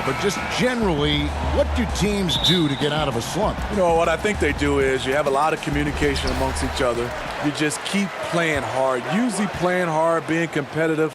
but just generally, what do teams do to get out of a slump? You know, what I think they do is you have a lot of communication amongst each other. You just keep playing hard, usually playing hard, being competitive.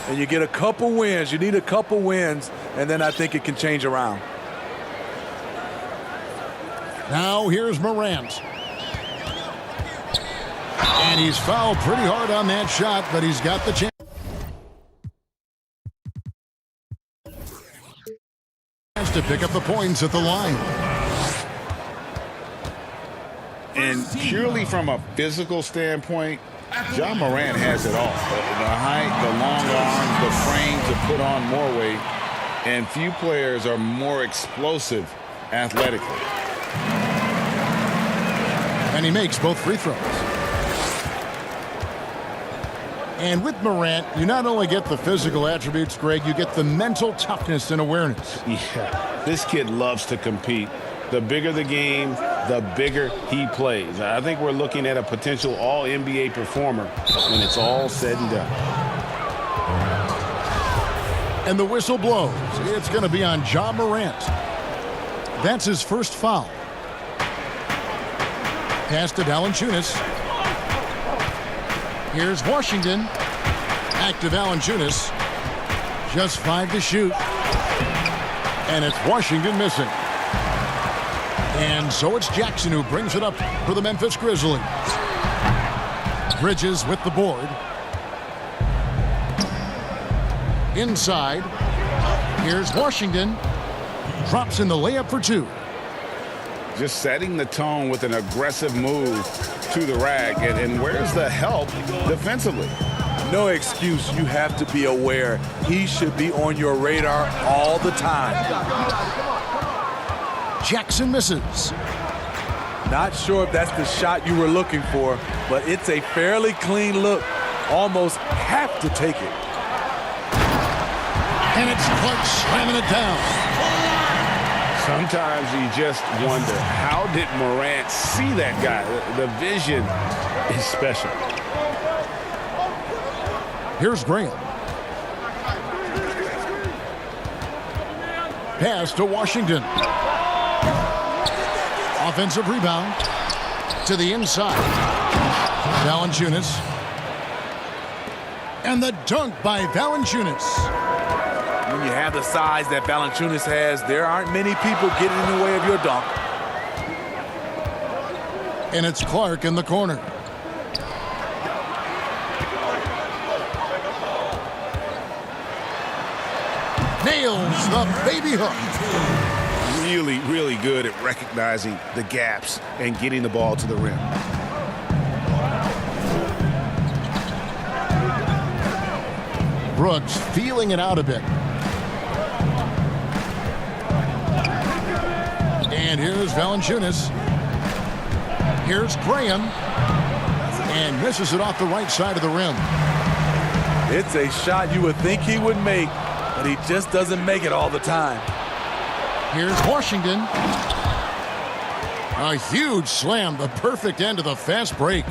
And you get a couple wins. You need a couple wins, and then I think it can change around. Now here's Morant. And he's fouled pretty hard on that shot, but he's got the chance to pick up the points at the line. And purely from a physical standpoint, Ja Morant has it all. The height, the long arms, the frame to put on more weight, and few players are more explosive athletically. And he makes both free throws. And with Morant, you not only get the physical attributes, Greg, you get the mental toughness and awareness. Yeah, this kid loves to compete. The bigger the game, the bigger he plays. I think we're looking at a potential all-NBA performer when it's all said and done. And the whistle blows. It's going to be on Ja Morant. That's his first foul. Pass to Valanciunas. Here's Washington. Back to Valanciunas. Just 5 to shoot. And it's Washington missing. And so it's Jackson who brings it up for the Memphis Grizzlies. Bridges with the board. Inside. Here's Washington. Drops in the layup for 2. Just setting the tone with an aggressive move to the rack. And where's the help defensively? No excuse. You have to be aware. He should be on your radar all the time. Jackson misses. Not sure if that's the shot you were looking for, but it's a fairly clean look. Almost have to take it. And it's Clark slamming it down. Sometimes you just wonder, how did Morant see that guy? The vision is special. Here's Graham. Pass to Washington. Offensive rebound to the inside. Valanciunas. And the dunk by Valanciunas. When you have the size that Valanciunas has, there aren't many people getting in the way of your dunk. And it's Clark in the corner. Nails the baby hook. Really good at recognizing the gaps and getting the ball to the rim. Brooks feeling it out a bit. And here's Valanciunas. Here's Graham. And misses it off the right side of the rim. It's a shot you would think he would make, but he just doesn't make it all the time. Here's Washington. A huge slam, the perfect end of the fast break.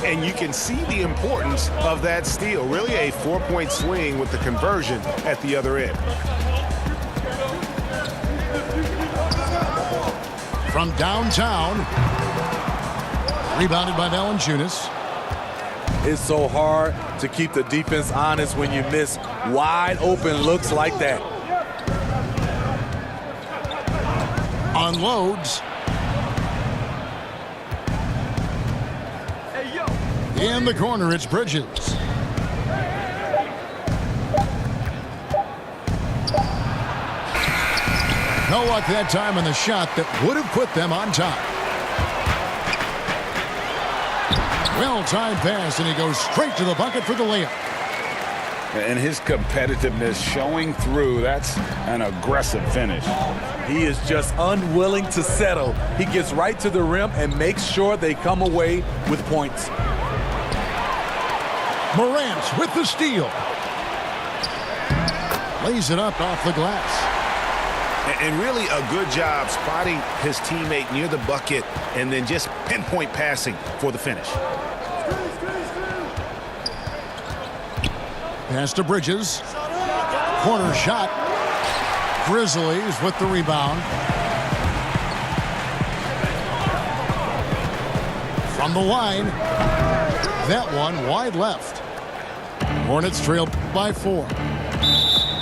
And you can see the importance of that steal. Really a 4-point swing with the conversion at the other end. From downtown. Rebounded by Valanciunas. It's so hard to keep the defense honest when you miss wide open looks like that. Unloads. In the corner, it's Bridges. No luck that time on the shot that would have put them on top. Well-timed pass, and he goes straight to the bucket for the layup. And his competitiveness showing through. That's an aggressive finish. He is just unwilling to settle. He gets right to the rim and makes sure they come away with points. Morant with the steal. Lays it up off the glass. And really a good job spotting his teammate near the bucket and then just pinpoint passing for the finish. Pass to Bridges. Corner shot. Grizzlies with the rebound. From the line. That one wide left. Hornets trail by 4.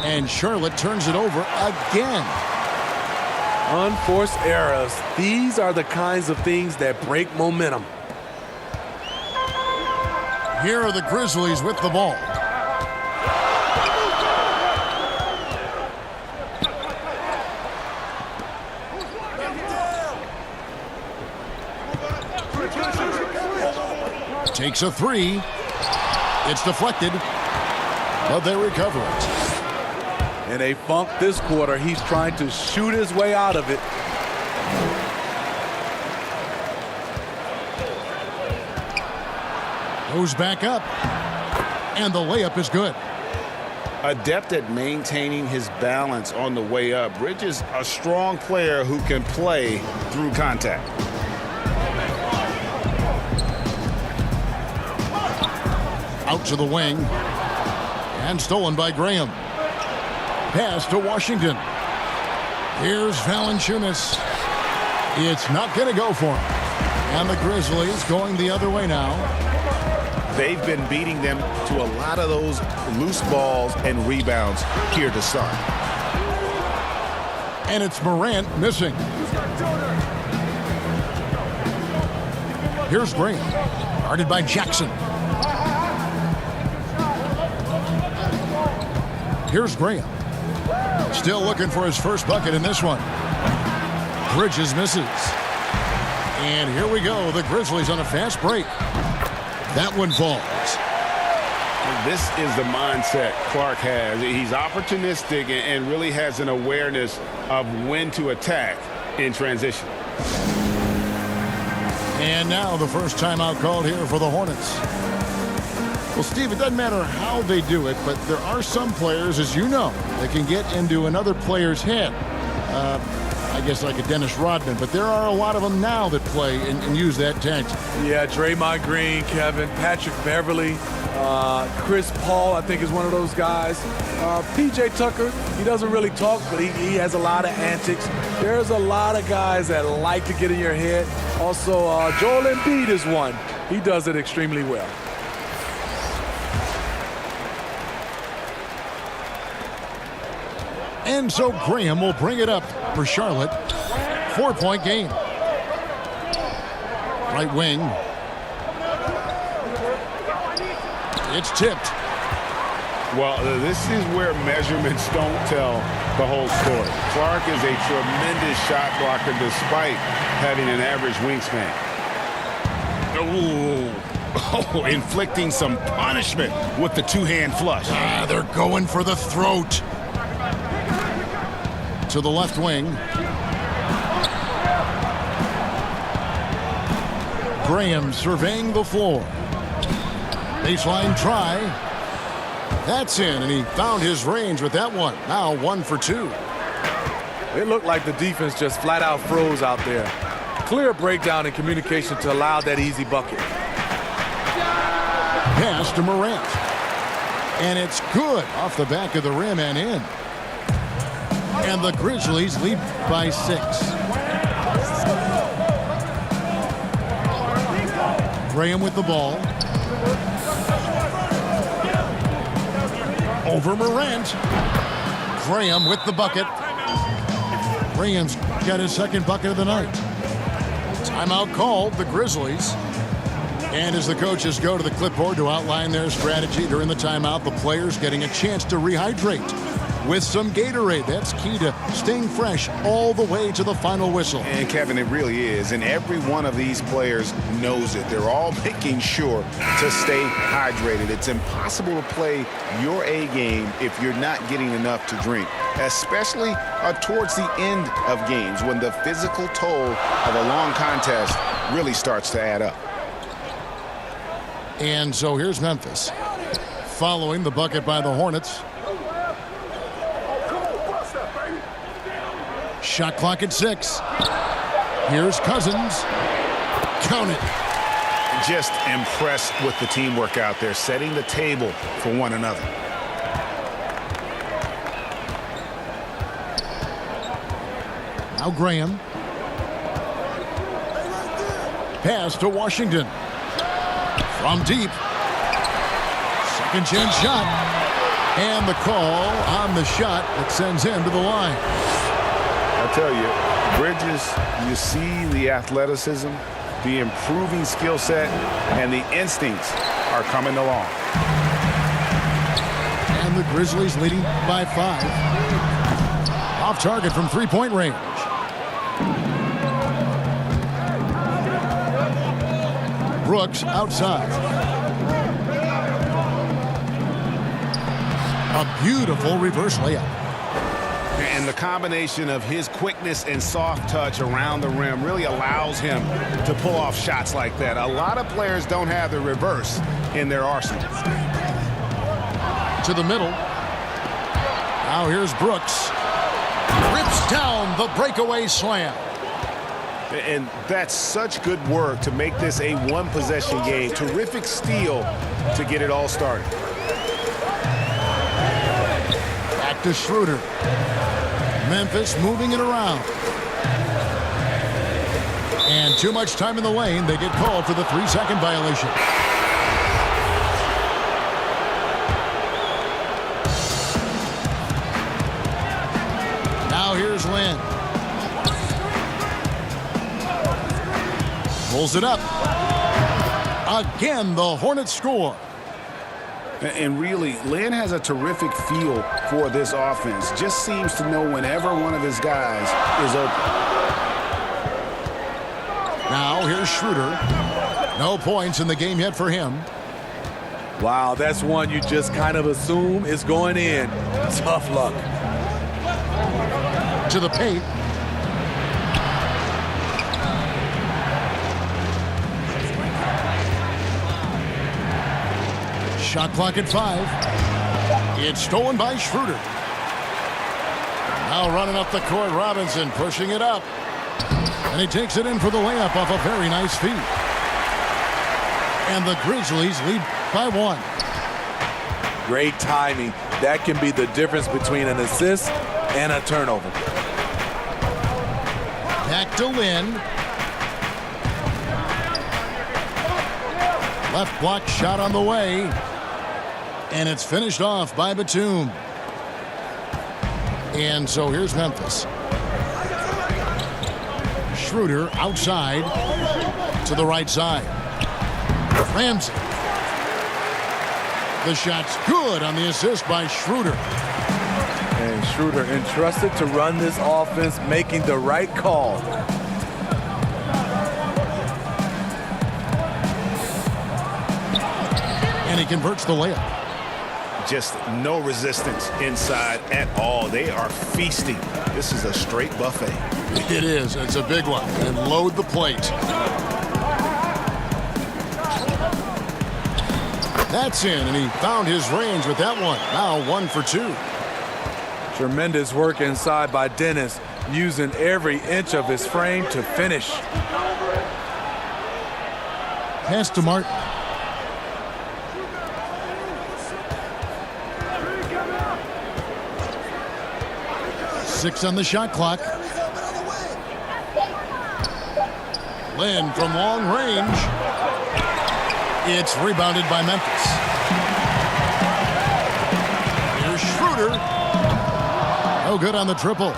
And Charlotte turns it over again. Unforced errors. These are the kinds of things that break momentum. Here are the Grizzlies with the ball. Takes a 3. It's deflected, but they recover it. In a funk this quarter, he's trying to shoot his way out of it. Goes back up, and the layup is good. Adept at maintaining his balance on the way up. Bridges, a strong player who can play through contact. Out to the wing, and stolen by Graham. Pass to Washington. Here's Valanciunas. It's not going to go for him. And the Grizzlies going the other way now. They've been beating them to a lot of those loose balls and rebounds here to start. And it's Morant missing. Here's Graham. Guarded by Jackson. Here's Graham. Still looking for his first bucket in this one. Bridges misses. And here we go. The Grizzlies on a fast break. That one falls. This is the mindset Clark has. He's opportunistic and really has an awareness of when to attack in transition. And now the first timeout called here for the Hornets. Well, Steve, it doesn't matter how they do it, but there are some players, as you know, that can get into another player's head. I guess like a Dennis Rodman, but there are a lot of them now that play and use that tactic. Yeah, Draymond Green, Kevin, Patrick Beverly, Chris Paul, I think is one of those guys. PJ Tucker, he doesn't really talk, but he has a lot of antics. There's a lot of guys that like to get in your head. Also, Joel Embiid is one. He does it extremely well. And so Graham will bring it up for Charlotte. 4-point game. Right wing. It's tipped. Well, this is where measurements don't tell the whole story. Clark is a tremendous shot blocker despite having an average wingspan. Oh, inflicting some punishment with the two-hand flush. They're going for the throat. To the left wing. Graham surveying the floor. Baseline try. That's in, and he found his range with that one. Now 1 for 2. It looked like the defense just flat out froze out there. Clear breakdown in communication to allow that easy bucket. Pass to Morant. And it's good off the back of the rim and in. And the Grizzlies lead by 6. Graham with the ball. Over Morant. Graham with the bucket. Graham's got his second bucket of the night. Timeout called, the Grizzlies. And as the coaches go to the clipboard to outline their strategy during the timeout, the players getting a chance to rehydrate. with some Gatorade. That's key to staying fresh all the way to the final whistle. And Kevin, it really is. And every one of these players knows it. They're all making sure to stay hydrated. It's impossible to play your A game if you're not getting enough to drink, especially towards the end of games when the physical toll of a long contest really starts to add up. And so here's Memphis following the bucket by the Hornets. Shot clock at 6. Here's Cousins. Count it. Just impressed with the teamwork out there, setting the table for one another. Now Graham. Pass to Washington. From deep. Second chance shot. And the call on the shot that sends him to the line. I tell you, Bridges, you see the athleticism, the improving skill set, and the instincts are coming along. And the Grizzlies leading by 5. Off target from three-point range. Brooks outside. A beautiful reverse layup. And the combination of his quickness and soft touch around the rim really allows him to pull off shots like that. A lot of players don't have the reverse in their arsenal. To the middle. Now here's Brooks. Rips down the breakaway slam. And that's such good work to make this a one-possession game. Terrific steal to get it all started. Back to Schroeder. Memphis moving it around. And too much time in the lane. They get called for the 3-second violation. Now here's Lynn. Pulls it up. Again, the Hornets score. And really, Lynn has a terrific feel for this offense. Just seems to know whenever one of his guys is open. Now here's Schroeder. No points in the game yet for him. Wow, that's one you just kind of assume is going in. Tough luck. To the paint. Shot clock at 5. It's stolen by Schroeder. Now running up the court, Robinson pushing it up. And he takes it in for the layup off a very nice feed. And the Grizzlies lead by 1. Great timing. That can be the difference between an assist and a turnover. Back to Lynn. Left block shot on the way. And it's finished off by Batum. And so here's Memphis. Schroeder outside to the right side. Ramsey. The shot's good on the assist by Schroeder. And Schroeder entrusted to run this offense, making the right call. And he converts the layup. Just no resistance inside at all. They are feasting. This is a straight buffet. It is. It's a big one. And load the plate. That's in, and he found his range with that one. Now 1 for 2. Tremendous work inside by Dennis, using every inch of his frame to finish. Pass to Martin. Six on the shot clock. Lynn from long range. It's rebounded by Memphis. Here's Schroeder. No good on the triple.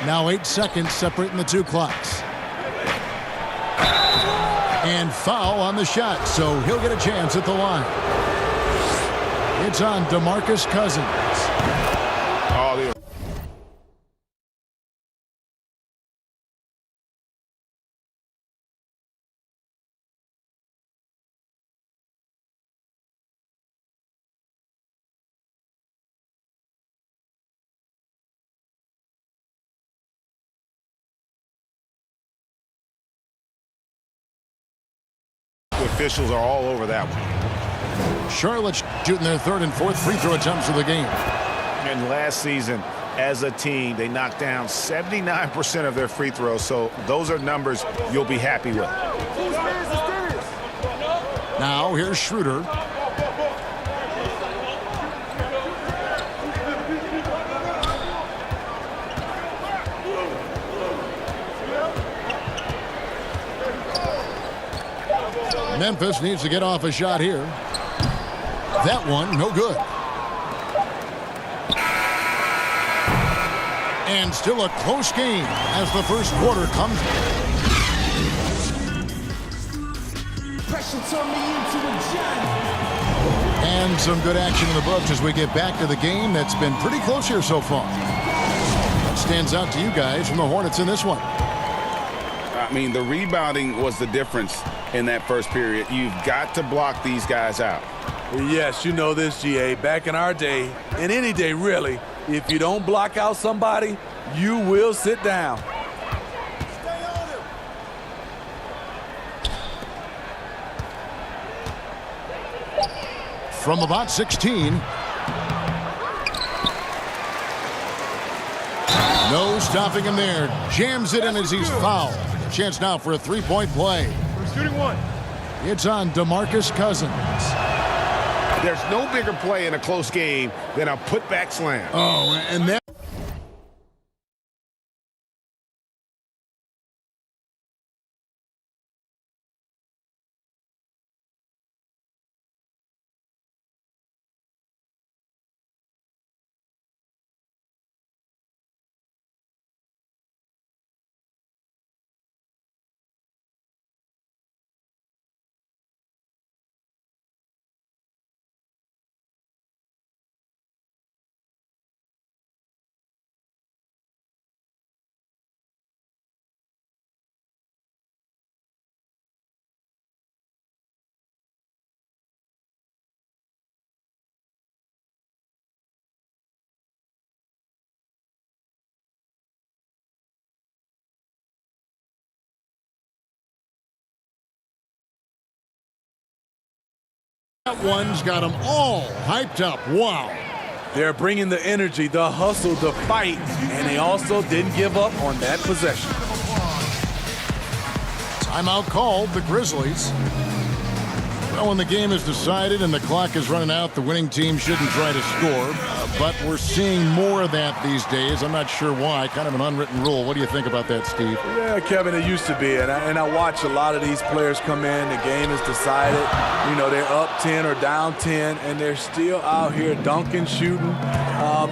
Now 8 seconds separating the two clocks. And foul on the shot, so he'll get a chance at the line. It's on DeMarcus Cousins. officials are all over that one. Charlotte shooting their third and fourth free throw attempts of the game. And last season, as a team, they knocked down 79% of their free throws, so those are numbers you'll be happy with. Now here's Schroeder. Memphis needs to get off a shot here. That one, no good. And still a close game as the first quarter comes. And some good action in the books as we get back to the game that's been pretty close here so far. What stands out to you guys from the Hornets in this one? I mean, the rebounding was the difference in that first period. You've got to block these guys out. Yes, you know this, GA. Back in our day, and any day really, if you don't block out somebody, you will sit down. From about 16. No stopping him there. Jams it in as he's fouled. Chance now for a three-point play. We're shooting one. It's on DeMarcus Cousins. There's no bigger play in a close game than a putback slam. Oh, and that. That one's got them all hyped up. Wow. They're bringing the energy, the hustle, the fight, and they also didn't give up on that possession. Timeout called, the Grizzlies. Well, when the game is decided and the clock is running out, the winning team shouldn't try to score. But we're seeing more of that these days. I'm not sure why. Kind of an unwritten rule. What do you think about that, Steve? Yeah, Kevin, it used to be. And I watch a lot of these players come in. The game is decided. You know, they're up 10 or down 10, and they're still out here dunking, shooting.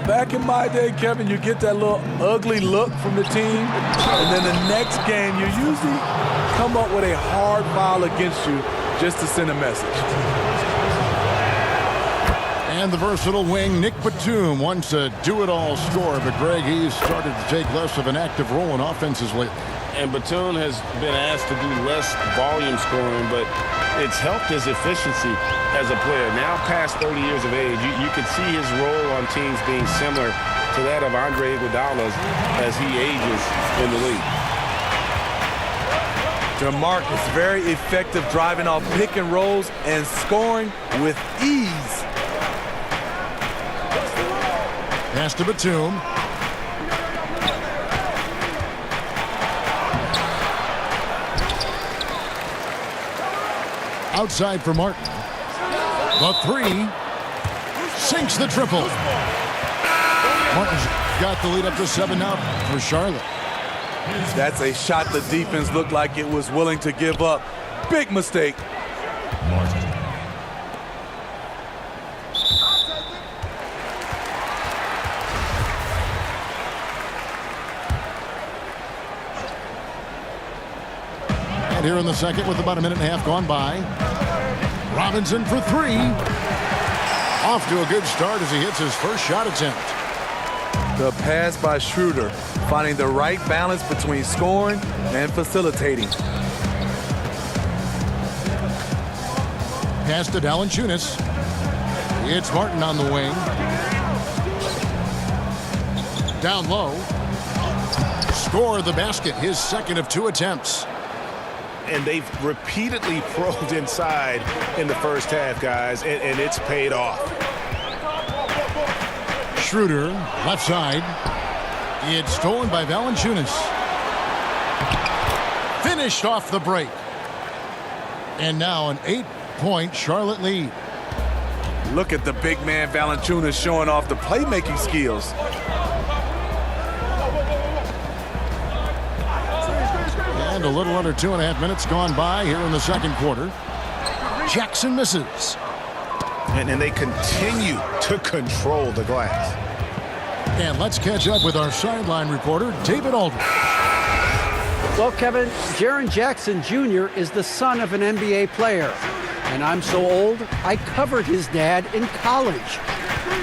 Back in my day, Kevin, you get that little ugly look from the team. And then the next game, you usually come up with a hard foul against you just to send a message. And the versatile wing, Nick Batum, wants a do-it-all scorer, but Greg, he's started to take less of an active role in offenses lately. And Batum has been asked to do less volume scoring, but it's helped his efficiency as a player. Now past 30 years of age, you can see his role on teams being similar to that of Andre Iguodala's as he ages in the league. DeMarcus, very effective driving off pick and rolls and scoring with ease. Pass to Batum. Outside for Martin. The three. Sinks the triple. Martin's got the lead up to 7 now for Charlotte. That's a shot the defense looked like it was willing to give up. Big mistake. And here in the second with about a minute and a half gone by. Robinson for three. Off to a good start as he hits his first shot attempt. The pass by Schroeder, finding the right balance between scoring and facilitating. Pass to Valanciunas. It's Martin on the wing. Down low. Score the basket, his second of 2 attempts. And they've repeatedly probed inside in the first half, guys, and it's paid off. Schroeder, left side. It's stolen by Valanciunas. Finished off the break. And now an 8-point Charlotte lead. Look at the big man Valanciunas showing off the playmaking skills. And a little under 2.5 minutes gone by here in the second quarter. Jackson misses. And they continue to control the glass. And let's catch up with our sideline reporter, David Aldridge. Well, Kevin, Jaren Jackson Jr. is the son of an NBA player. And I'm so old, I covered his dad in college.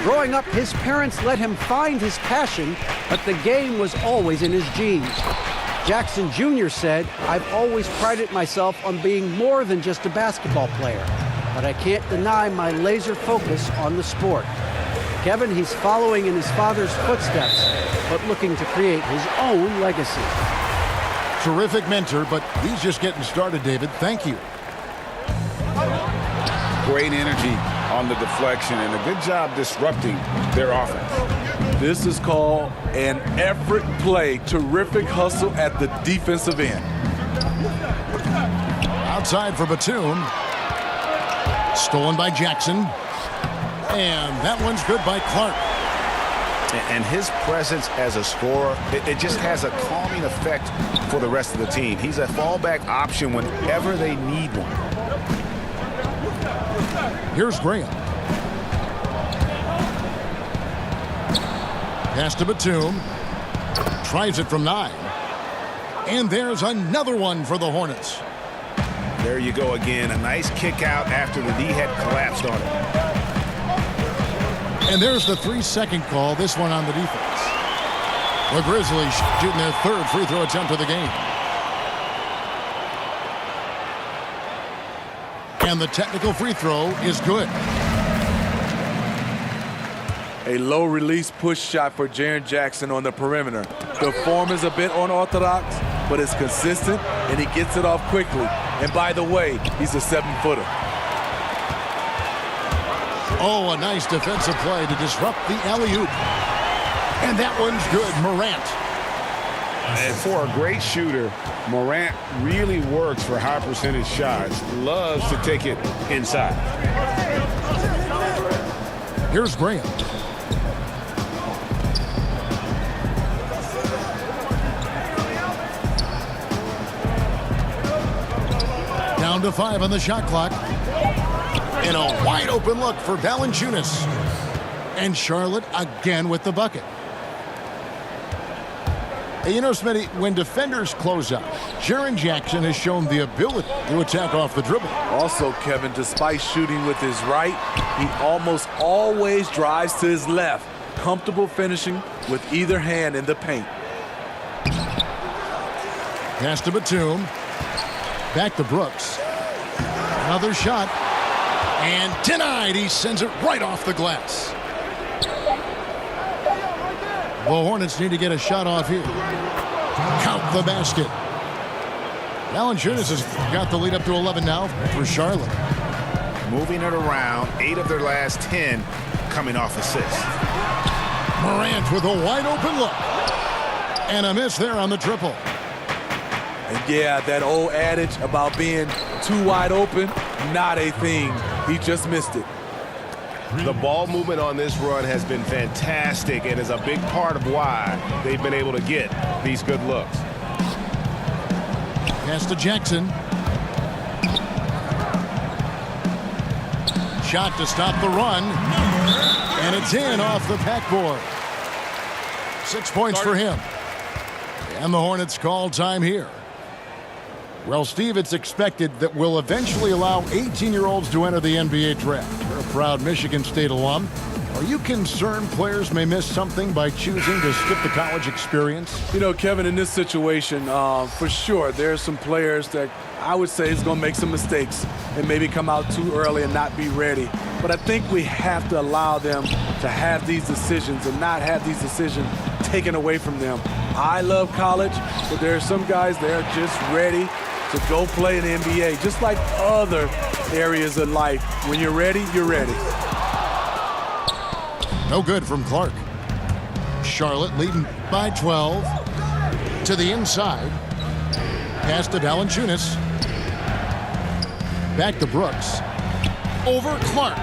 Growing up, his parents let him find his passion, but the game was always in his genes. Jackson Jr. said, "I've always prided myself on being more than just a basketball player, but I can't deny my laser focus on the sport." Kevin, he's following in his father's footsteps, but looking to create his own legacy. Terrific mentor, but he's just getting started, David. Thank you. Great energy on the deflection and a good job disrupting their offense. This is called an effort play. Terrific hustle at the defensive end. Outside for Batum. Stolen by Jackson. And that one's good by Clark. And his presence as a scorer, it just has a calming effect for the rest of the team. He's a fallback option whenever they need one. Here's Graham. Pass to Batum. Tries it from 9. And there's another one for the Hornets. There you go again. A nice kick out after the D had collapsed on it. And there's the 3-second call, this one on the defense. The Grizzlies shooting their third free throw attempt of the game. And the technical free throw is good. A low release push shot for Jaren Jackson on the perimeter. The form is a bit unorthodox, but it's consistent and he gets it off quickly. And by the way, he's a 7-footer. Oh, a nice defensive play to disrupt the alley-oop. And that one's good. Morant. And for a great shooter, Morant really works for high percentage shots. Loves to take it inside. Here's Graham. Down to 5 on the shot clock. And a wide open look for Valanciunas. And Charlotte again with the bucket. Hey, you know, Smitty, when defenders close out, Jaren Jackson has shown the ability to attack off the dribble. Also, Kevin, despite shooting with his right, he almost always drives to his left. Comfortable finishing with either hand in the paint. Pass to Batum. Back to Brooks. Another shot. And denied. He sends it right off the glass. The Hornets need to get a shot off here. Count the basket. Valanciunas has got the lead up to 11 now for Charlotte. Moving it around, 8 of their last 10 coming off assists. Morant with a wide open look. And a miss there on the triple. And yeah, that old adage about being too wide open, not a thing. He just missed it. The ball movement on this run has been fantastic and is a big part of why they've been able to get these good looks. Pass to Jackson. Shot to stop the run. And it's in off the backboard. 6 points for him. And the Hornets call time here. Well, Steve, it's expected that we'll eventually allow 18-year-olds to enter the NBA draft. You're a proud Michigan State alum. Are you concerned players may miss something by choosing to skip the college experience? You know, Kevin, in this situation, for sure, there's some players that I would say is going to make some mistakes and maybe come out too early and not be ready. But I think we have to allow them to have these decisions and not have these decisions taken away from them. I love college, but there are some guys that are just ready to go play in the NBA, just like other areas of life. When you're ready, you're ready. No good from Clark. Charlotte leading by 12. To the inside. Pass to Valanciunas. Back to Brooks. Over Clark.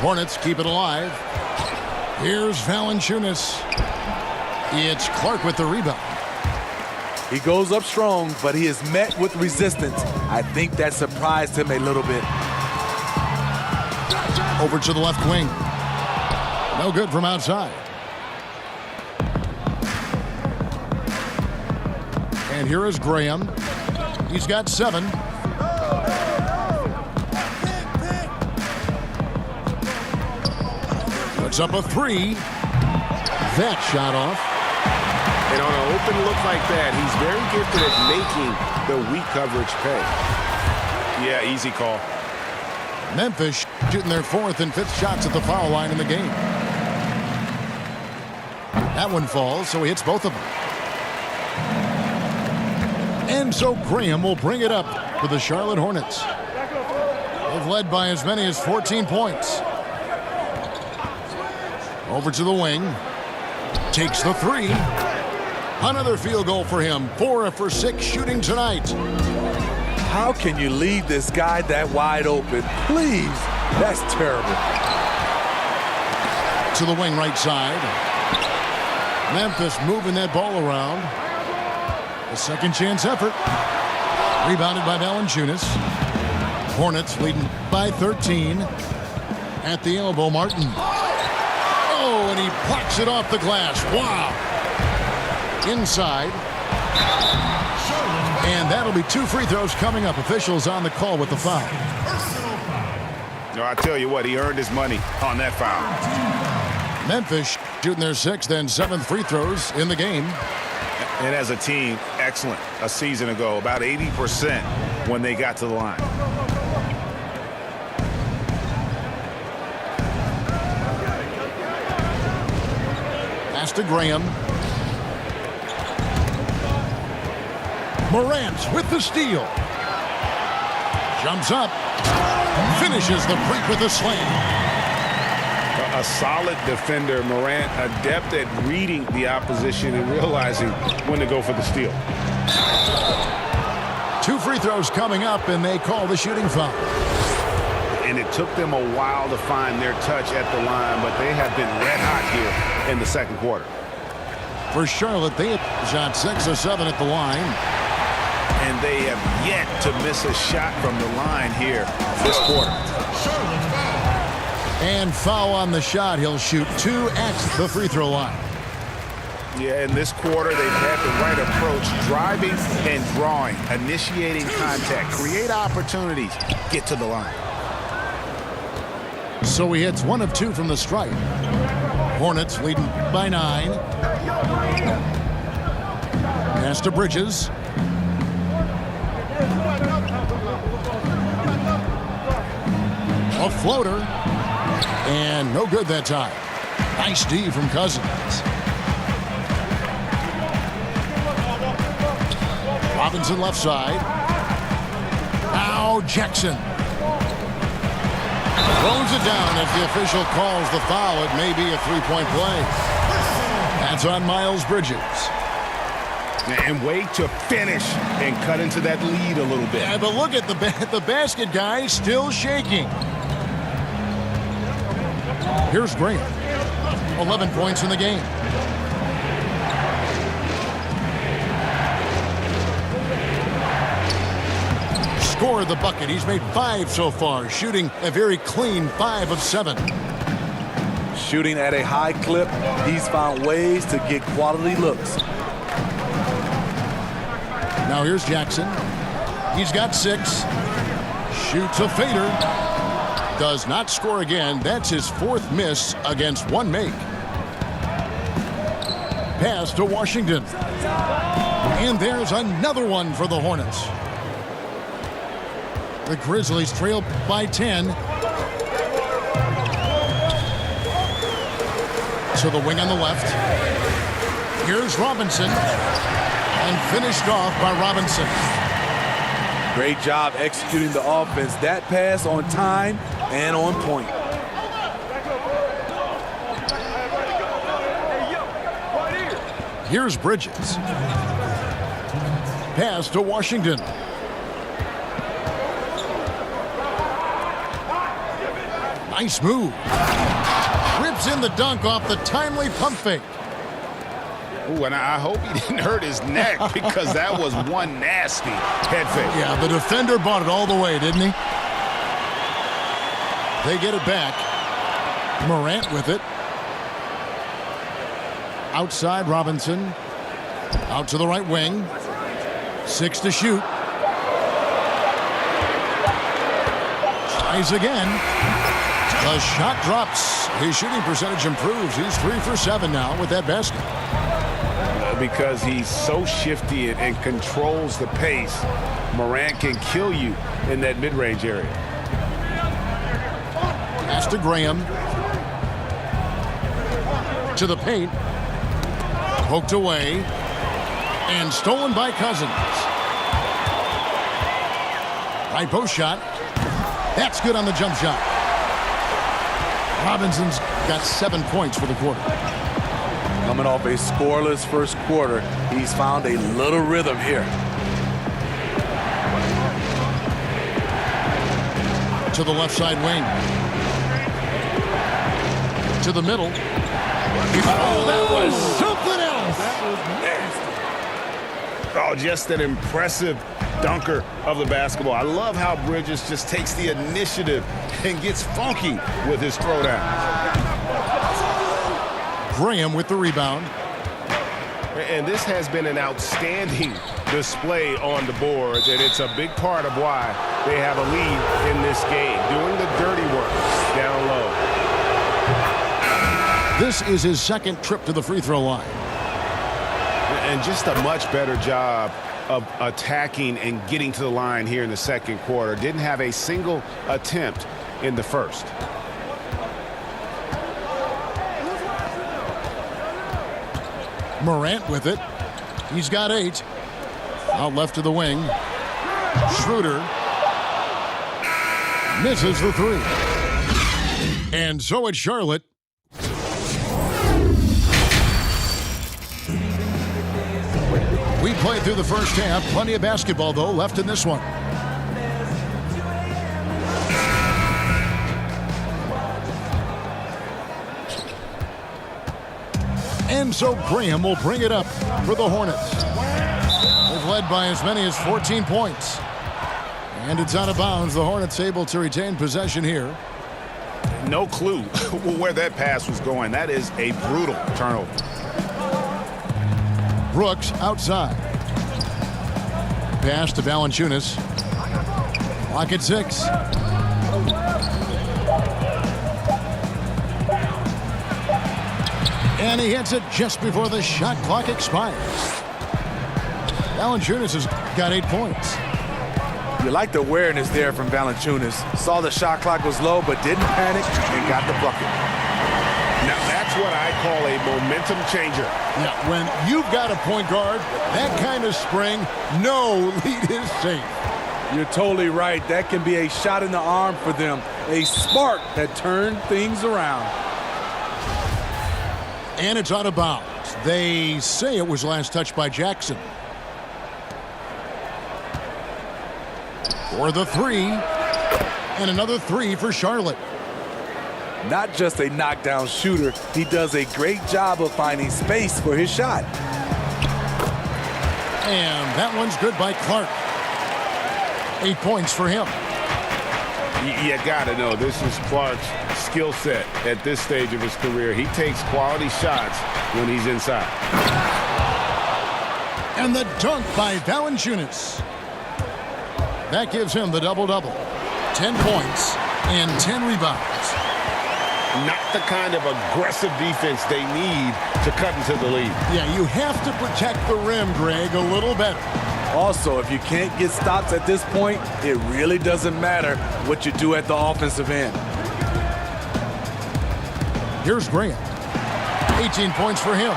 Hornets keep it alive. Here's Valanciunas. It's Clark with the rebound. He goes up strong, but he is met with resistance. I think that surprised him a little bit. Over to the left wing. No good from outside. And here is Graham. He's got 7. Puts up a 3. That shot off. And on an open look like that, he's very gifted at making the weak coverage pay. Yeah, easy call. Memphis shooting their 4th and 5th shots at the foul line in the game. That one falls, so he hits both of them. And so Graham will bring it up for the Charlotte Hornets. They've led by as many as 14 points. Over to the wing. Takes the 3. Another field goal for him. 4 for 6 shooting tonight. How can you leave this guy that wide open? Please, that's terrible. To the wing right side. Memphis moving that ball around. A second chance effort. Rebounded by Valanciunas. Hornets leading by 13. At the elbow, Martin. Oh, and he plucks it off the glass. Wow. Inside. And that'll be 2 free throws coming up. Officials on the call with the foul. No, I tell you what, he earned his money on that foul. Memphis shooting their 6th and 7th free throws in the game. And as a team, excellent. A season ago, about 80% when they got to the line. Pass to Graham. Morant with the steal. Jumps up. Finishes the break with a slam. A solid defender, Morant, adept at reading the opposition and realizing when to go for the steal. 2 free throws coming up, and they call the shooting foul. And it took them a while to find their touch at the line, but they have been red hot here in the second quarter. For Charlotte, they have shot 6 of 7 at the line. And they have yet to miss a shot from the line here this quarter. And foul on the shot. He'll shoot 2 at the free throw line. Yeah, in this quarter, they've had the right approach, driving and drawing, initiating contact, create opportunities, get to the line. So he hits 1 of 2 from the stripe. Hornets leading by 9. Pass to Bridges. A floater. And no good that time. Nice D from Cousins. Robinson left side. Now Jackson. Throws it down. If the official calls the foul, it may be a 3-point play. That's on Miles Bridges. And way to finish and cut into that lead a little bit. Yeah, but look at the basket guy still shaking. Here's Graham. 11 points in the game. Scored the bucket. He's made 5 so far, shooting a very clean 5 of 7. Shooting at a high clip, he's found ways to get quality looks. Now here's Jackson. He's got 6. Shoots a fader. Does not score again. That's his 4th miss against 1 make. Pass to Washington. And there's another one for the Hornets. The Grizzlies trail by 10. To the wing on the left. Here's Robinson. And finished off by Robinson. Great job executing the offense. That pass on time and on point. Here's Bridges. Pass to Washington. Nice move. Rips in the dunk off the timely pump fake. Ooh, and I hope he didn't hurt his neck because that was one nasty head fake. Yeah, the defender bought it all the way, didn't he? They get it back. Morant with it. Outside Robinson. Out to the right wing. 6 to shoot. Tries again. The shot drops. His shooting percentage improves. He's 3 for 7 now with that basket. Because he's so shifty and controls the pace, Morant can kill you in that mid-range area. Pass to Graham. To the paint. Poked away. And stolen by Cousins. Right post shot. That's good on the jump shot. Robinson's got 7 points for the quarter. Coming off a scoreless first quarter, he's found a little rhythm here. To the left side wing. To the middle. Oh, that was something else. That was nasty. Oh, just an impressive dunker of the basketball. I love how Bridges just takes the initiative and gets funky with his throwdown. Graham with the rebound. And this has been an outstanding display on the boards, and it's a big part of why they have a lead in this game, doing the dirty work down low. This is his second trip to the free throw line. And just a much better job of attacking and getting to the line here in the second quarter. Didn't have a single attempt in the first. Morant with it. He's got 8. Out left to the wing. Schroeder misses the 3. And so it's Charlotte. We played through the first half. Plenty of basketball, though, left in this one. And so Graham will bring it up for the Hornets. They've led by as many as 14 points. And it's out of bounds. The Hornets able to retain possession here. No clue where that pass was going. That is a brutal turnover. Brooks outside. Pass to Valanciunas. Clock at 6. And he hits it just before the shot clock expires. Valanciunas has got 8 points. You like the awareness there from Valanciunas. Saw the shot clock was low, but didn't panic and got the bucket. Now that's what I call a momentum changer. Yeah, when you've got a point guard, that kind of spring, no lead is safe. You're totally right. That can be a shot in the arm for them. A spark that turned things around. And it's out of bounds. They say it was last touched by Jackson. For the 3. And another 3 for Charlotte. Not just a knockdown shooter, he does a great job of finding space for his shot. And that one's good by Clark. 8 points for him. You got to know this is Clark's skill set at this stage of his career. He takes quality shots when he's inside. And the dunk by Valanciunas. That gives him the double-double. 10 points and 10 rebounds. Not the kind of aggressive defense they need to cut into the lead. Yeah, you have to protect the rim, Greg, a little better. Also, if you can't get stops at this point, it really doesn't matter what you do at the offensive end. Here's Graham. 18 points for him.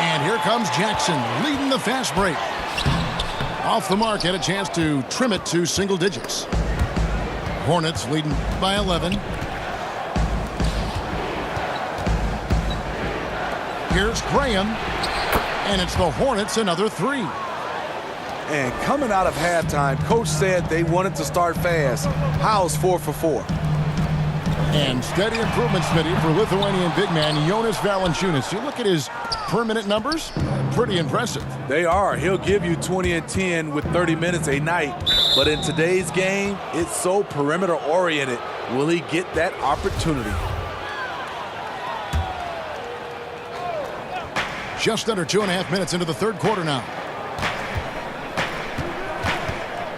And here comes Jackson leading the fast break. Off the mark, had a chance to trim it to single digits. Hornets leading by 11. Here's Graham, and it's the Hornets another 3. And coming out of halftime, coach said they wanted to start fast. How's 4 for 4? And steady improvement, Smitty, for Lithuanian big man Jonas Valanciunas. You look at his per-minute numbers, pretty impressive. They are. He'll give you 20 and 10 with 30 minutes a night. But in today's game, it's so perimeter-oriented. Will he get that opportunity? Just under 2.5 minutes into the third quarter now.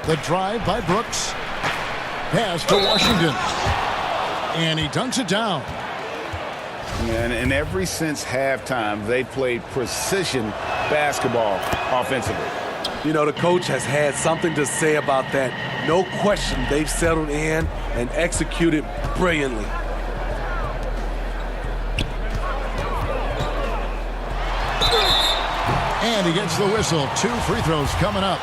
The drive by Brooks. Pass to Washington. And he dunks it down. And ever since halftime, they played precision basketball offensively. You know, the coach has had something to say about that. No question, they've settled in and executed brilliantly. And he gets the whistle. 2 free throws coming up.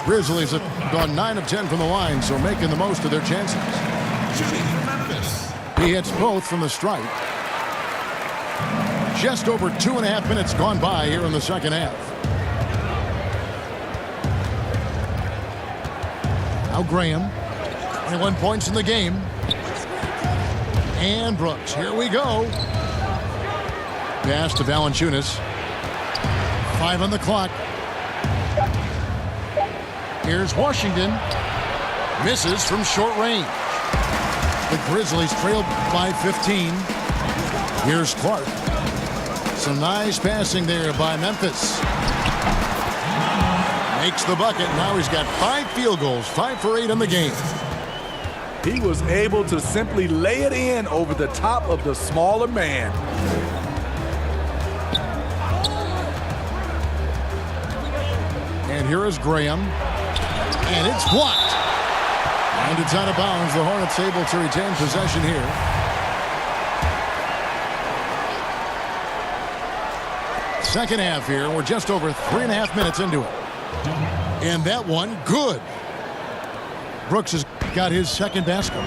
Grizzlies have gone 9 of 10 from the line, so making the most of their chances. He hits both from the stripe. Just over 2.5 minutes gone by here in the second half. Now Graham, 21 points in the game. And Brooks, here we go. Pass to Valanciunas. 5 on the clock. Here's Washington. Misses from short range. The Grizzlies trailed by 15. Here's Clark. Some nice passing there by Memphis. Makes the bucket. Now he's got 5 field goals, 5 for 8 in the game. He was able to simply lay it in over the top of the smaller man. And here is Graham. And it's blocked. And it's out of bounds. The Hornets able to retain possession here. Second half here. We're just over 3.5 minutes into it. And that one, good. Brooks has got his second basket.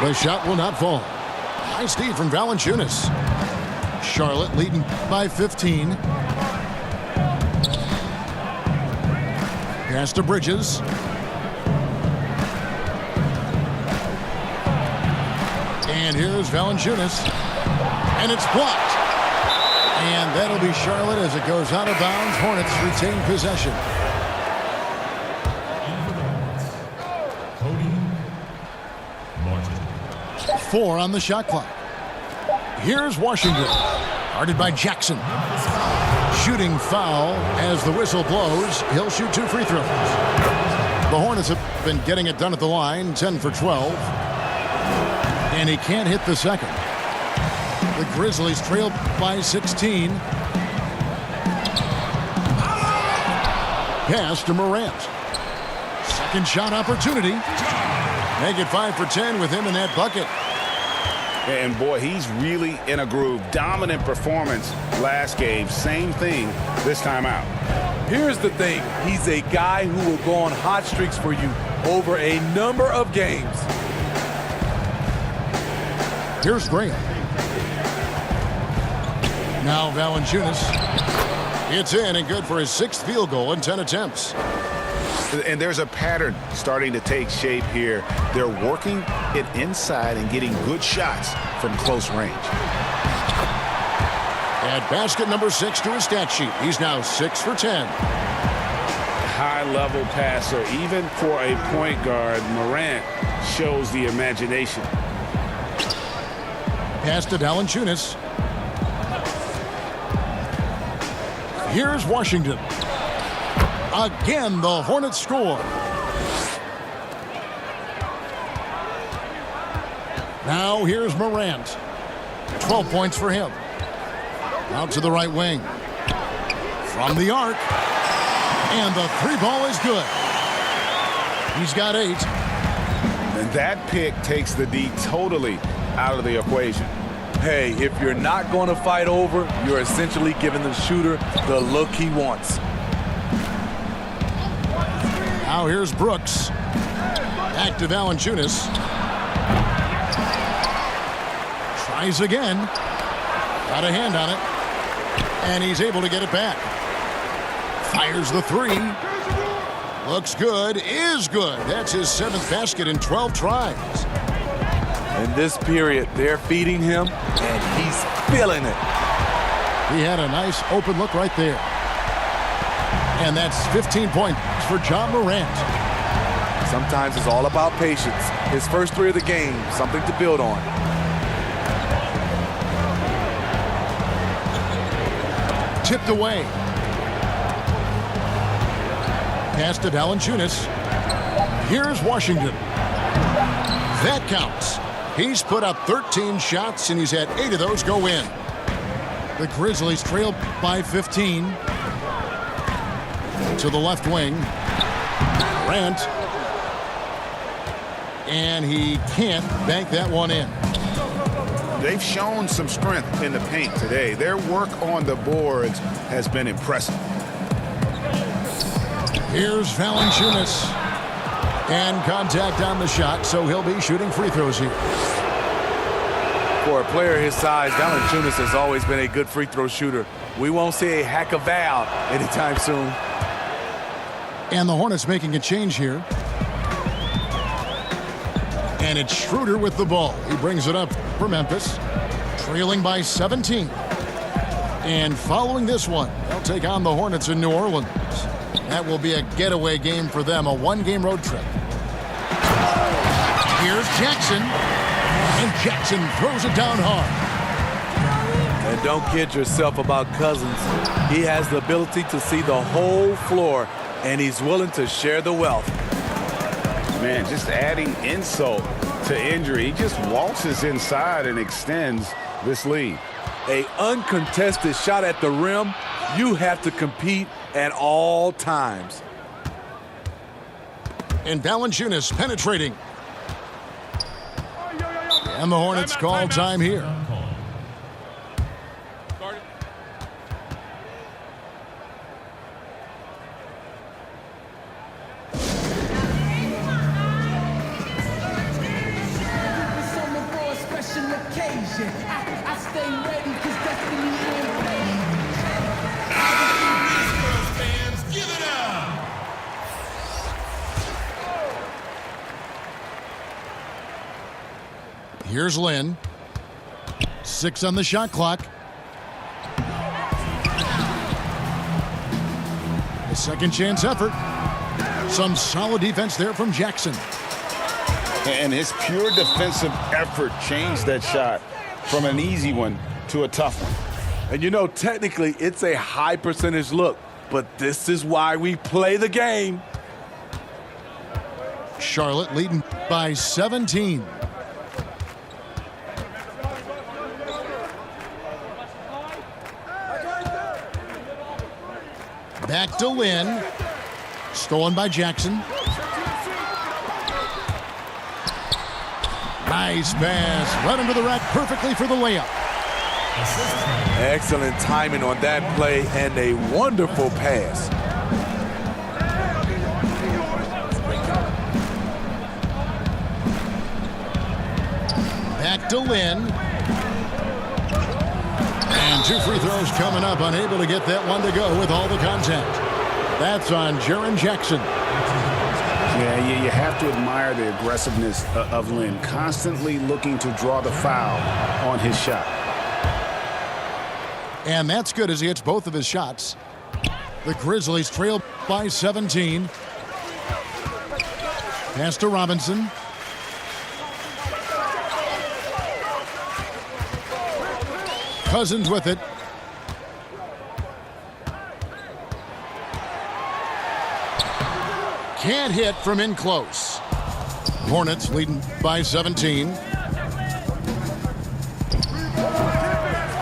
The shot will not fall. Nice D from Valanciunas. Charlotte leading by 15. Pass to Bridges. And here's Valanciunas. And it's blocked. And that'll be Charlotte as it goes out of bounds. Hornets retain possession. Four on the shot clock. Here's Washington. Guarded by Jackson. Shooting foul as the whistle blows. He'll shoot 2 free throws. The Hornets have been getting it done at the line. 10 for 12. And he can't hit the second. The Grizzlies trail by 16. Pass to Morant. Second shot opportunity. Make it 5 for 10 with him in that bucket. And boy, he's really in a groove. Dominant performance last game. Same thing this time out. Here's the thing. He's a guy who will go on hot streaks for you over a number of games. Here's Graham. Now Valanciunas. It's in and good for his 6th field goal in 10 attempts. And there's a pattern starting to take shape here. They're working it inside and getting good shots from close range. Add basket number 6 to his stat sheet. He's now 6 for 10. High-level passer. Even for a point guard, Morant shows the imagination. Pass to Valanciunas. Here's Washington. Again, the Hornets score. Now here's Morant. 12 points for him. Out to the right wing. From the arc. And the 3-ball is good. He's got 8. And that pick takes the D totally out of the equation. Hey, if you're not going to fight over, you're essentially giving the shooter the look he wants. Now here's Brooks. Back to Valanciunas. Tries again. Got a hand on it. And he's able to get it back. Fires the three. Looks good. Is good. That's his 7th basket in 12 tries. In this period, they're feeding him, and he's feeling it. He had a nice open look right there. And that's 15 points for Ja Morant. Sometimes it's all about patience. His first 3 of the game, something to build on. Tipped away. Pass to Valanciunas. Here's Washington. That counts. He's put up 13 shots, and he's had 8 of those go in. The Grizzlies trail by 15. To the left wing. Morant. And he can't bank that one in. They've shown some strength in the paint today. Their work on the boards has been impressive. Here's Valanciunas. And contact on the shot, so he'll be shooting free throws here. For a player his size, Valanciunas has always been a good free throw shooter. We won't see a hack of Val anytime soon. And the Hornets making a change here. And it's Schroeder with the ball. He brings it up for Memphis, trailing by 17. And following this one, they'll take on the Hornets in New Orleans. That will be a getaway game for them, a 1-game road trip. Here's Jackson. And Jackson throws it down hard. And don't kid yourself about Cousins. He has the ability to see the whole floor, and he's willing to share the wealth. Man, just adding insult to injury. He just waltzes inside and extends this lead. An uncontested shot at the rim, you have to compete at all times. And Valanciunas penetrating. And the Hornets call time here. Here's Lynn. 6 on the shot clock. A second chance effort. Some solid defense there from Jackson. And his pure defensive effort changed that shot from an easy one to a tough one. And you know, technically, it's a high percentage look, but this is why we play the game. Charlotte leading by 17. Back to Lynn. Stolen by Jackson. Nice pass. Right under the rack perfectly for the layup. Excellent timing on that play and a wonderful pass. Back to Lynn. And 2 free throws coming up. Unable to get that one to go with all the contact. That's on Jaren Jackson. Yeah, you have to admire the aggressiveness of Lynn, constantly looking to draw the foul on his shot. And that's good as he hits both of his shots. The Grizzlies trail by 17. Pass to Robinson. Cousins with it. Can't hit from in close. Hornets leading by 17.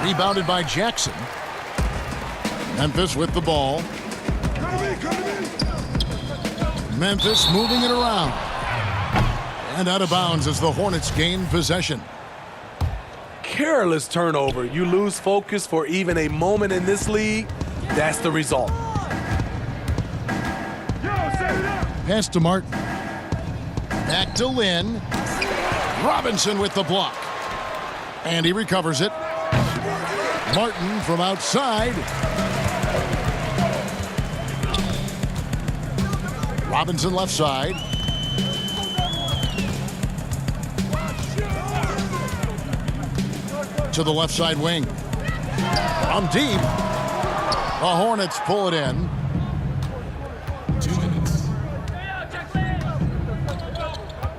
Rebounded by Jackson. Memphis with the ball. Memphis moving it around. And out of bounds as the Hornets gain possession. careless turnover. You lose focus for even a moment in this league. That's the result. Pass to Martin. Back to Lynn. Robinson with the block. And he recovers it. Martin from outside. Robinson left side. To the left side wing. From deep. The Hornets pull it in. 2 minutes.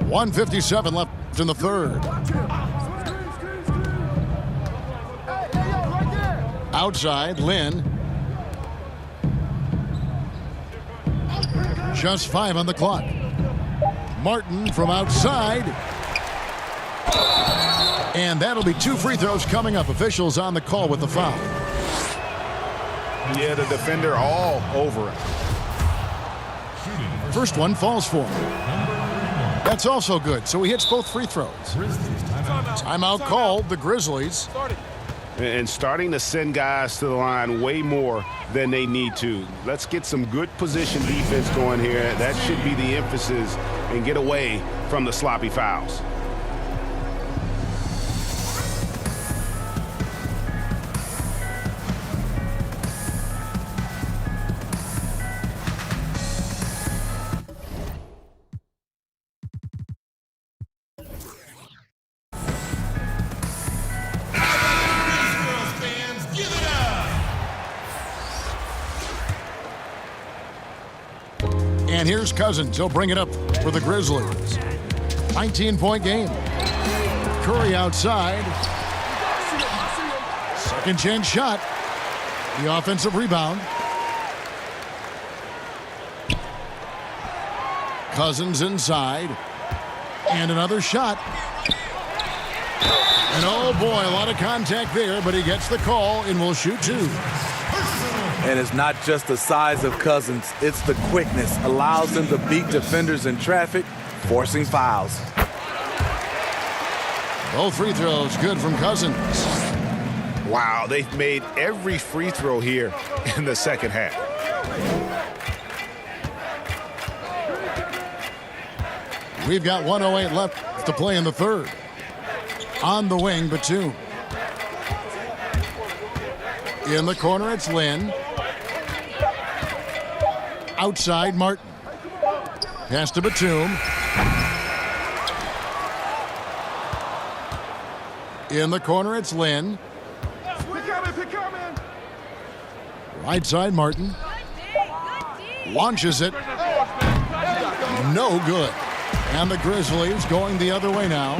1:57 left in the third. Outside, Lynn. Just 5 on the clock. Martin from outside. And that'll be 2 free throws coming up. Officials on the call with the foul. Yeah, the defender all over it. First one falls for him. That's also good, so he hits both free throws. Timeout called, the Grizzlies. And starting to send guys to the line way more than they need to. Let's get some good position defense going here. That should be the emphasis, and get away from the sloppy fouls. And here's Cousins. He'll bring it up for the Grizzlies. 19-point game. Curry outside. Second chance shot. The offensive rebound. Cousins inside. And another shot. And oh boy, a lot of contact there, but he gets the call and will shoot 2. And it's not just the size of Cousins, it's the quickness. Allows them to beat defenders in traffic, forcing fouls. Both free throws good from Cousins. Wow, they've made every free throw here in the second half. We've got 1:08 left to play in the third. On the wing, Batum. In the corner, it's Lynn. Outside, Martin. Pass to Batum. In the corner, it's Lynn. Right side, Martin. Launches it. No good. And the Grizzlies going the other way now.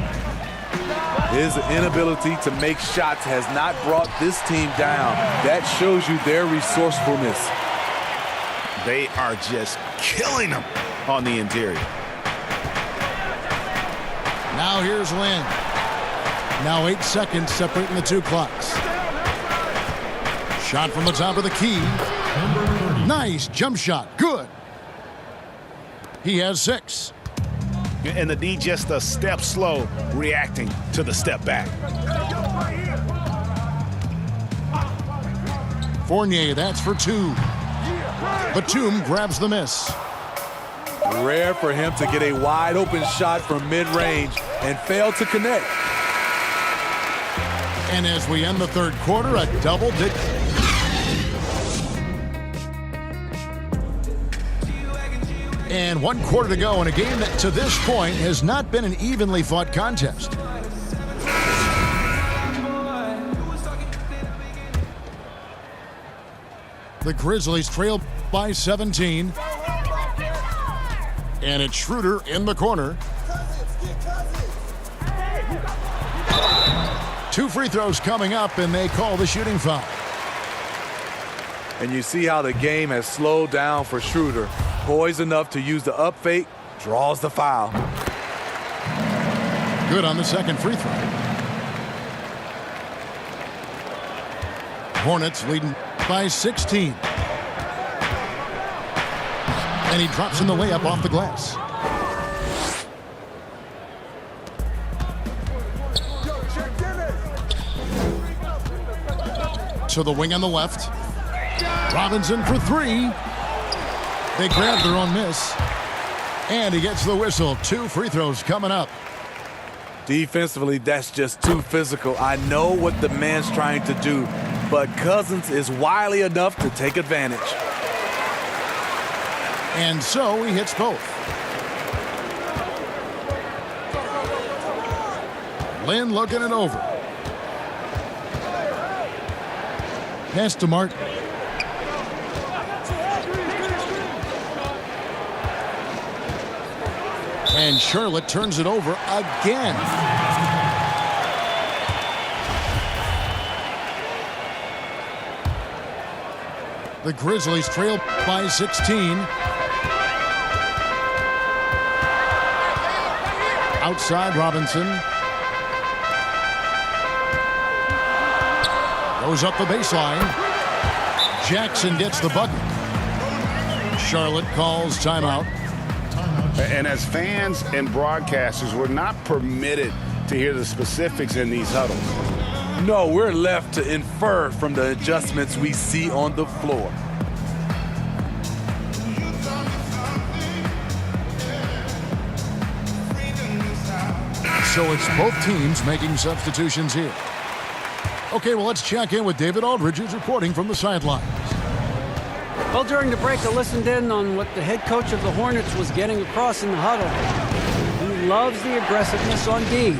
His inability to make shots has not brought this team down. That shows you their resourcefulness. They are just killing them on the interior. Now here's Lynn. Now 8 seconds separating the 2 clocks. Shot from the top of the key. Nice jump shot. Good. He has 6. And the D just a step slow, reacting to the step back. Fournier, that's for 2. Batum grabs the miss. Rare for him to get a wide open shot from mid-range and fail to connect. And as we end the third quarter, a double digit. And 1 quarter to go in a game that to this point has not been an evenly fought contest. The Grizzlies trail by 17. And it's Schroeder in the corner. 2 free throws coming up, and they call the shooting foul. And you see how the game has slowed down for Schroeder. Poised enough to use the up fake, draws the foul. Good on the second free throw. Hornets leading by 16. And he drops in the layup off the glass. to the wing on the left. Robinson for three. They grab their own miss. And he gets the whistle. 2 free throws coming up. Defensively, that's just too physical. I know what the man's trying to do, but Cousins is wily enough to take advantage. And so he hits both. Lynn looking it over. Pass to Martin. And Charlotte turns it over again. The Grizzlies trail by 16. Outside, Robinson. Goes up the baseline. Jackson gets the bucket. Charlotte calls timeout. And as fans and broadcasters, we're not permitted to hear the specifics in these huddles. No, we're left to infer from the adjustments we see on the floor. So it's both teams making substitutions here. Okay, well, let's check in with David Aldridge, who's reporting from the sidelines. Well, during the break, I listened in on what the head coach of the Hornets was getting across in the huddle. He loves the aggressiveness on D.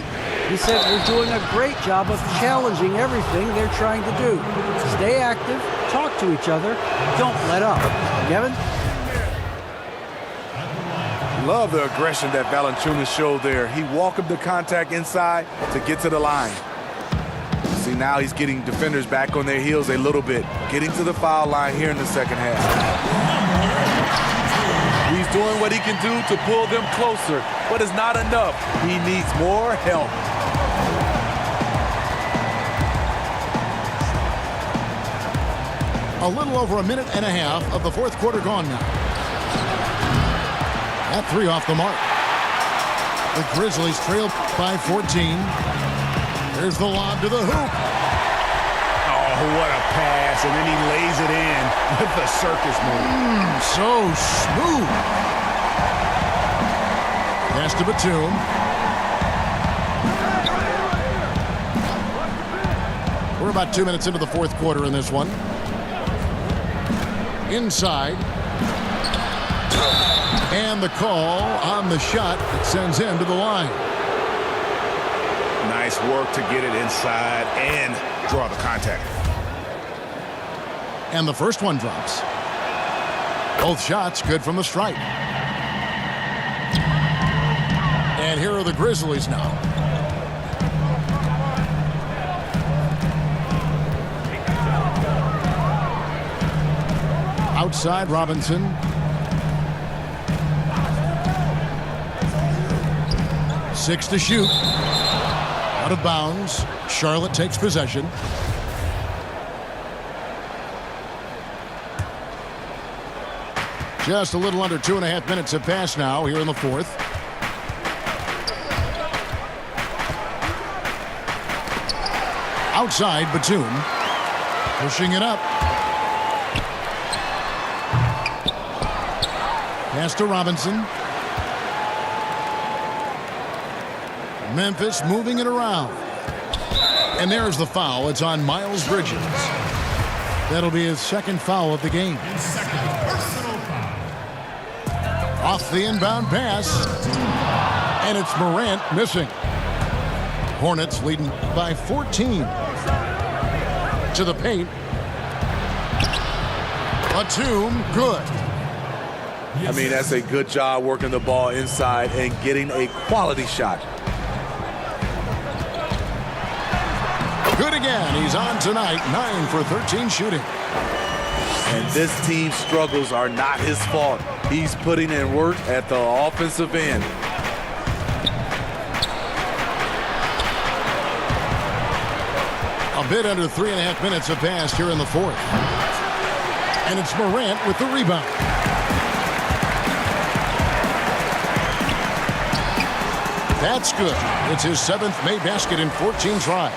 He said we're doing a great job of challenging everything they're trying to do. Stay active, talk to each other, don't let up. Kevin? Love the aggression that Valanciunas showed there. He welcomed the contact inside to get to the line. See, now he's getting defenders back on their heels a little bit, getting to the foul line here in the second half. He's doing what he can do to pull them closer, but it's not enough. He needs more help. A little over a minute and a half of the fourth quarter gone now. That 3 off the mark. The Grizzlies trail by 14. There's the lob to the hoop. Oh, what a pass. And then he lays it in with the circus move. So smooth. Pass to Batum. We're about 2 minutes into the fourth quarter in this one. Inside. And the call on the shot that sends him to the line. Nice work to get it inside and draw the contact. And the first one drops. Both shots good from the stripe. And here are the Grizzlies now. Outside, Robinson. Six to shoot. Out of bounds. Charlotte takes possession. Just a little under 2.5 minutes have passed now here in the fourth. Outside, Batum. Pushing it up. Pass to Robinson. Memphis moving it around. And there's the foul. It's on Miles Bridges. That'll be his second foul of the game. Off the inbound pass. And it's Morant missing. Hornets leading by 14. To the paint. Batum, good. I mean, that's a good job working the ball inside and getting a quality shot. Good again. He's on tonight. 9 for 13 shooting. And this team's struggles are not his fault. He's putting in work at the offensive end. A bit under 3.5 minutes have passed here in the fourth. And it's Morant with the rebound. That's good. It's his 7th made basket in 14 tries.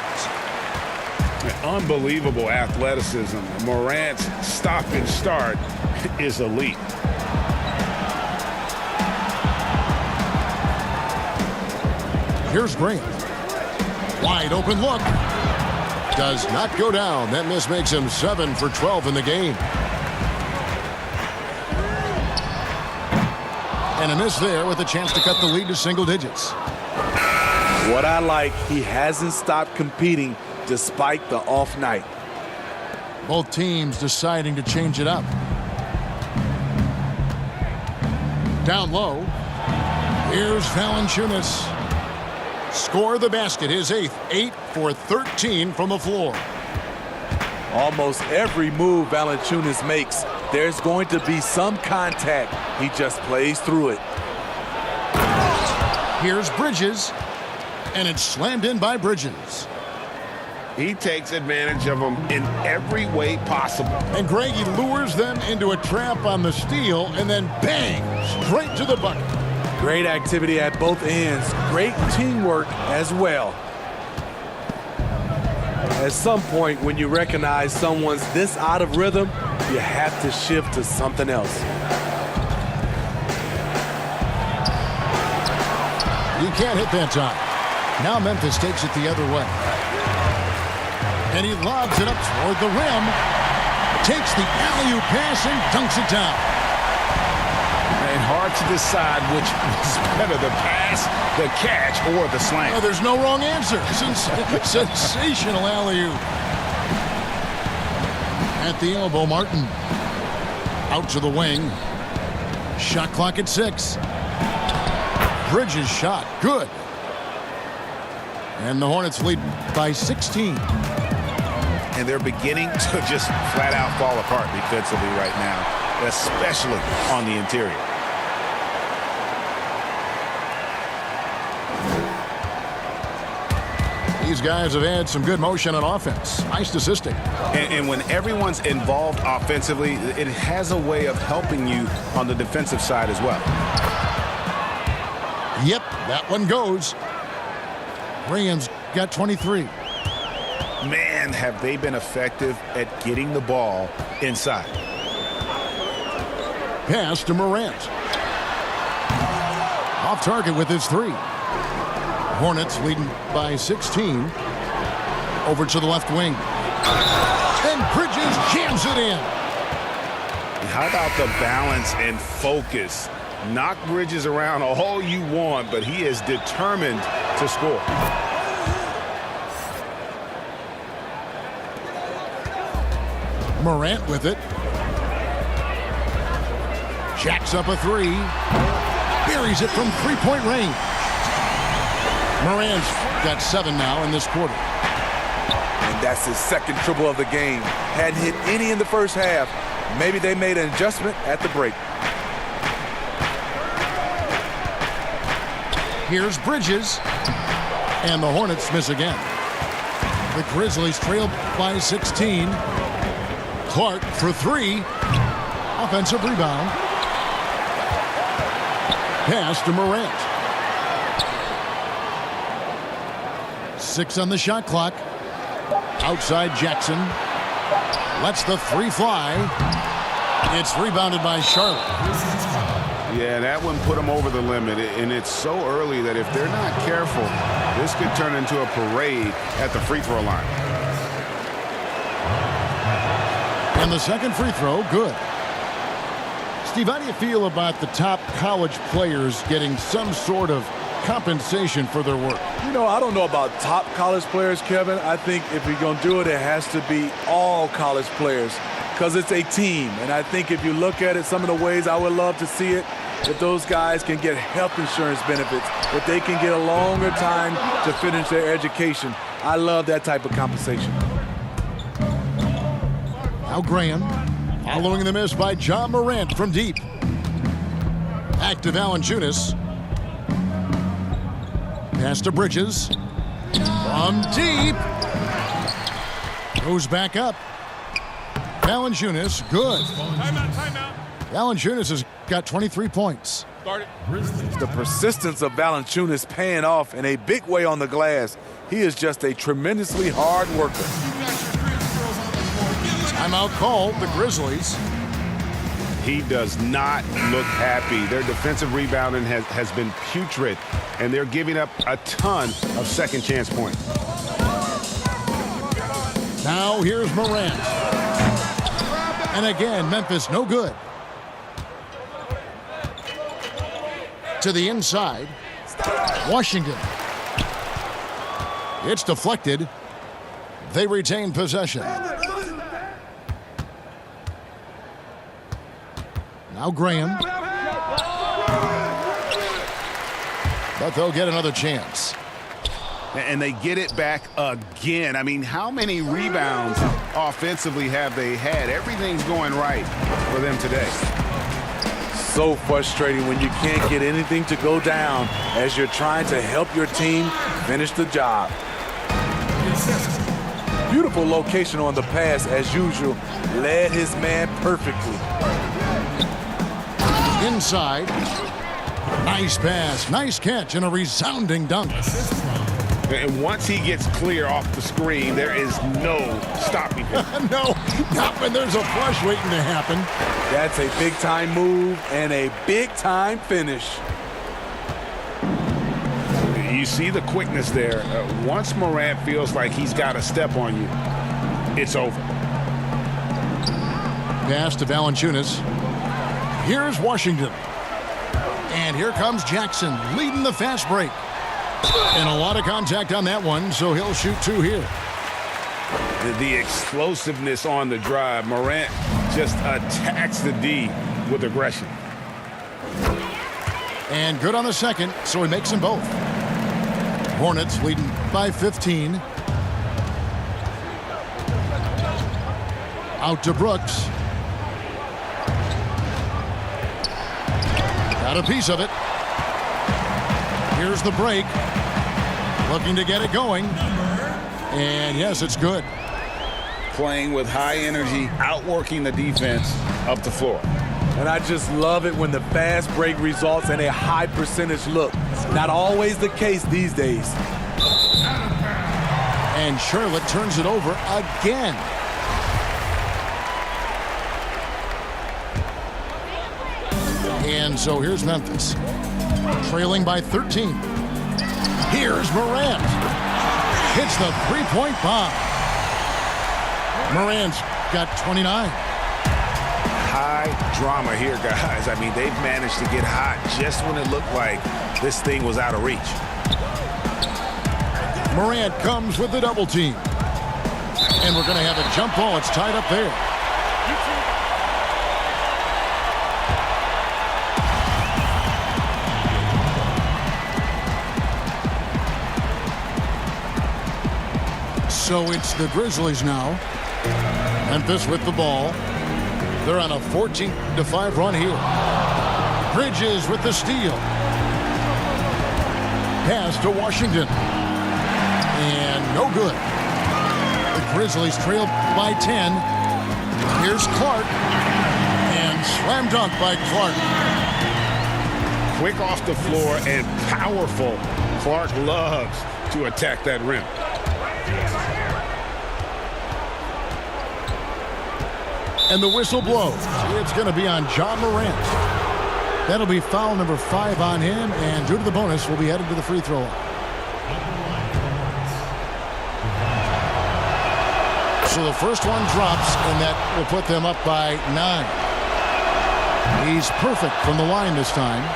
Unbelievable athleticism. Morant's stop and start is elite. Here's Grant. Wide open look. Does not go down. That miss makes him 7 for 12 in the game. And a miss there with a chance to cut the lead to single digits. What I like, he hasn't stopped competing despite the off night. Both teams deciding to change it up. Down low. Here's Valanciunas. Score the basket, his 8th. 8 for 13 from the floor. Almost every move Valanciunas makes, there's going to be some contact. He just plays through it. Here's Bridges. And it's slammed in by Bridges. He takes advantage of them in every way possible. And Greg, he lures them into a trap on the steal and then bang, straight to the bucket. Great activity at both ends. Great teamwork as well. At some point, when you recognize someone's this out of rhythm, you have to shift to something else. You can't hit that time. Now Memphis takes it the other way. And he lobs it up toward the rim. Takes the alley-oop pass and dunks it down. And hard to decide which was better, the pass, the catch, or the slam. Oh, there's no wrong answer. Sensational alley-oop. At the elbow, Martin. Out to the wing. Shot clock at 6. Bridges shot. Good. And the Hornets lead by 16. And they're beginning to just flat out fall apart defensively right now, especially on the interior. These guys have had some good motion on offense. Nice assisting. And when everyone's involved offensively, it has a way of helping you on the defensive side as well. Yep, that one goes. Graham's got 23. Man, have they been effective at getting the ball inside. Pass to Morant. Off target with his 3. Hornets leading by 16. Over to the left wing. And Bridges jams it in. How about the balance and focus? Knock Bridges around all you want, but he is determined to score. Morant with it. Jacks up a 3. Buries it from three-point range. Morant's got 7 now in this quarter. And that's his second triple of the game. Hadn't hit any in the first half. Maybe they made an adjustment at the break. Here's Bridges. And the Hornets miss again. The Grizzlies trail by 16. Clark for 3. Offensive rebound. Pass to Morant. 6 on the shot clock. Outside Jackson. Lets the 3 fly. It's rebounded by Charlotte. Yeah, that one put them over the limit, and it's so early that if they're not careful, this could turn into a parade at the free throw line. And the second free throw, good. Steve, how do you feel about the top college players getting some sort of compensation for their work? You know, I don't know about top college players, Kevin. I think if you're going to do it, it has to be all college players because it's a team. And I think if you look at it, some of the ways I would love to see it, if those guys can get health insurance benefits, if they can get a longer time to finish their education. I love that type of compensation. Now Graham, following the miss by John Morant from deep. Back to Valanciunas. Pass to Bridges. From deep. Goes back up. Valanciunas, good. Timeout. Valanciunas has got 23 points. The persistence of Valanciunas paying off in a big way on the glass. He is just a tremendously hard worker. Timeout called the Grizzlies. He does not look happy. Their defensive rebounding has been putrid, and they're giving up a ton of second chance points. Now here's Morant. And again, Memphis no good. To the inside. Washington. It's deflected. They retain possession. Now Graham. But they'll get another chance. And they get it back again. I mean, how many rebounds offensively have they had? Everything's going right for them today. So frustrating when you can't get anything to go down as you're trying to help your team finish the job. Beautiful location on the pass as usual. Led his man perfectly. Inside. Nice pass, nice catch, and a resounding dunk. And once he gets clear off the screen, there is no stopping him. No, not when there's a flush waiting to happen. That's a big-time move and a big-time finish. You see the quickness there. Once Morant feels like he's got a step on you, it's over. Pass to Valanciunas. Here's Washington. And here comes Jackson leading the fast break. And a lot of contact on that one, so he'll shoot two here. The explosiveness on the drive. Morant just attacks the D with aggression. And good on the second, so he makes them both. Hornets leading by 15. Out to Brooks. Got a piece of it. Here's the break. Looking to get it going. And yes, it's good. Playing with high energy, outworking the defense up the floor. And I just love it when the fast break results in a high percentage look. Not always the case these days. And Charlotte turns it over again. And so here's Memphis. Trailing by 13. Here's Morant. Hits the three-point bomb. Morant's got 29. High drama here, guys. I mean, they've managed to get hot just when it looked like this thing was out of reach. Morant comes with the double team. And we're going to have a jump ball. It's tied up there. So it's the Grizzlies now. Memphis with the ball. They're on a 14-5 run here. Bridges with the steal. Pass to Washington. And no good. The Grizzlies trail by 10. Here's Clark. And slam dunk by Clark. Quick off the floor and powerful. Clark loves to attack that rim. And the whistle blows. It's going to be on John Morant. That'll be foul number 5 on him, and due to the bonus, will be headed to the free throw line. So the first one drops, and that will put them up by 9. He's perfect from the line this time.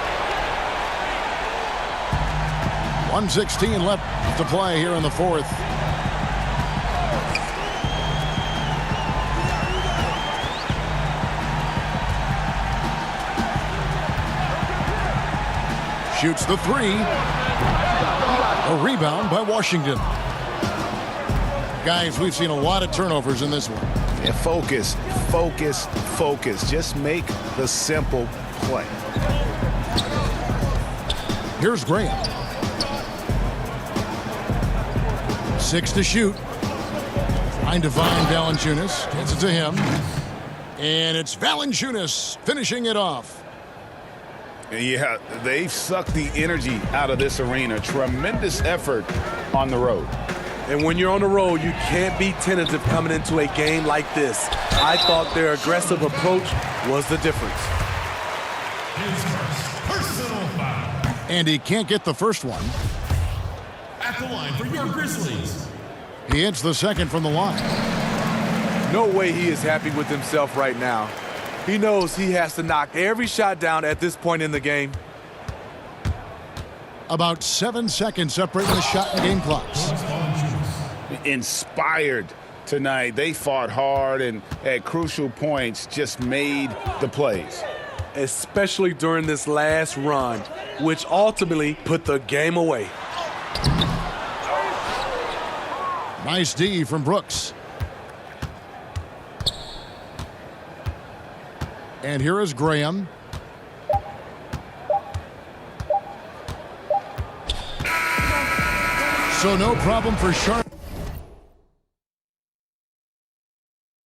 1:16 left to play here in the fourth. Shoots the three. A rebound by Washington. Guys, we've seen a lot of turnovers in this one. Yeah, focus, focus, focus. Just make the simple play. Here's Graham. 6 to shoot. Trying to find Valanciunas. Gets it to him. And it's Valanciunas finishing it off. Yeah, they've sucked the energy out of this arena. Tremendous effort on the road. And when you're on the road, you can't be tentative coming into a game like this. I thought their aggressive approach was the difference. His first personal foul. And he can't get the first one. At the line for your Grizzlies. He hits the second from the line. No way he is happy with himself right now. He knows he has to knock every shot down at this point in the game. About 7 seconds separating the shot and game clocks. Inspired tonight. They fought hard and at crucial points just made the plays. Especially during this last run, which ultimately put the game away. Nice D from Brooks. And here is Graham. So no problem for Sharp.